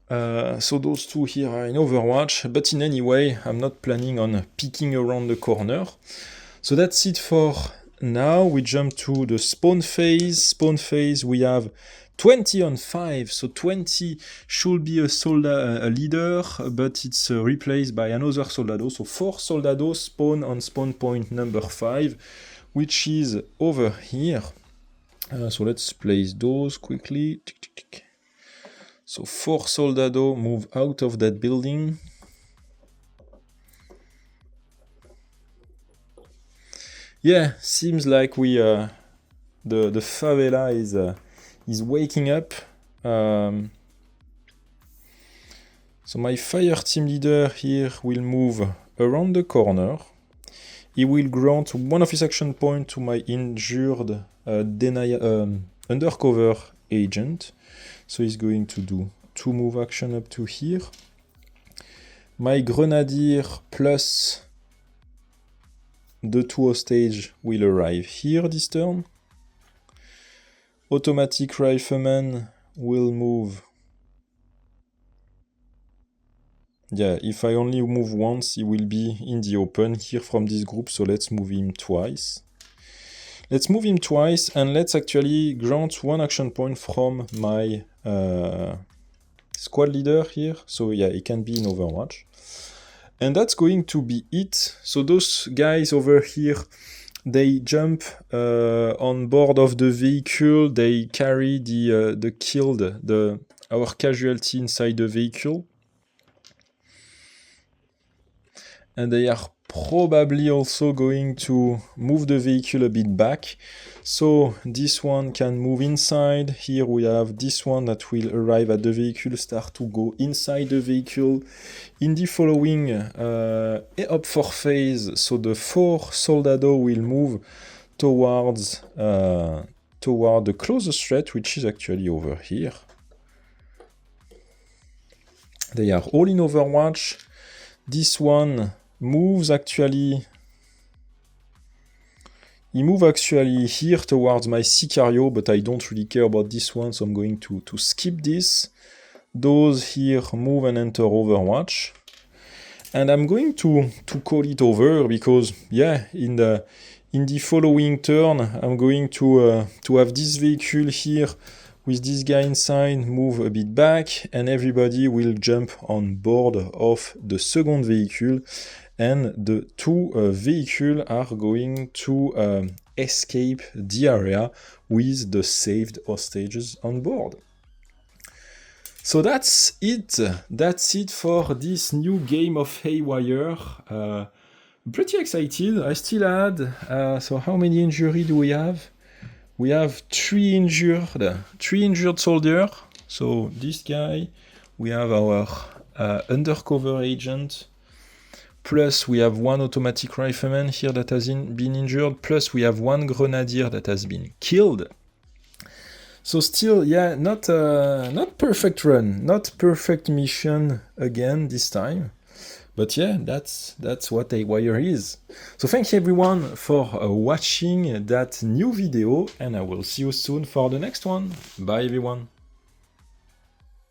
So those 2 here are in Overwatch, but in any way, I'm not planning on peeking around the corner. So that's it for now. We jump to the spawn phase. Spawn phase, we have 20 on 5, so 20 should be a leader, but it's replaced by another soldado. So 4 soldados spawn on spawn point number 5, which is over here. So let's place those quickly. So 4 soldado move out of that building. Yeah, seems like we the favela is waking up. So my fire team leader here will move around the corner. He will grant 1 of his action points to my injured undercover agent. So he's going to do 2 move action up to here. My grenadier plus the 2 hostage will arrive here this turn. Automatic rifleman will move. Yeah, if I only move once, he will be in the open here from this group, so let's move him twice. Let's move him twice, and let's actually grant 1 action point from my squad leader here. So yeah, he can be in Overwatch. And that's going to be it. So those guys over here they jump on board of the vehicle. They carry the killed, our casualty inside the vehicle. And they are probably also going to move the vehicle a bit back. So this one can move inside. Here we have this one that will arrive at the vehicle, start to go inside the vehicle. In the following up 4 phase, so the 4 soldado will move towards toward the closest threat, which is actually over here. They are all in Overwatch. This one moves actually. He moves actually here towards my Sicario, but I don't really care about this one, so I'm going to skip this. Those here move and enter Overwatch. And I'm going to call it over because, yeah, in the following turn, I'm going to have this vehicle here with this guy inside move a bit back, and everybody will jump on board of the second vehicle, and the 2 vehicles are going to escape the area with the saved hostages on board. So that's it. That's it for this new game of Haywire. Pretty excited. I still had. So how many injuries do we have? We have 3 injured soldiers. So this guy. We have our undercover agent. Plus we have 1 automatic rifleman here that has been injured. Plus we have 1 grenadier that has been killed. So still, yeah, not perfect run, not perfect mission again this time. But yeah, that's what Haywire is. So thank you everyone for watching that new video, and I will see you soon for the next one. Bye everyone.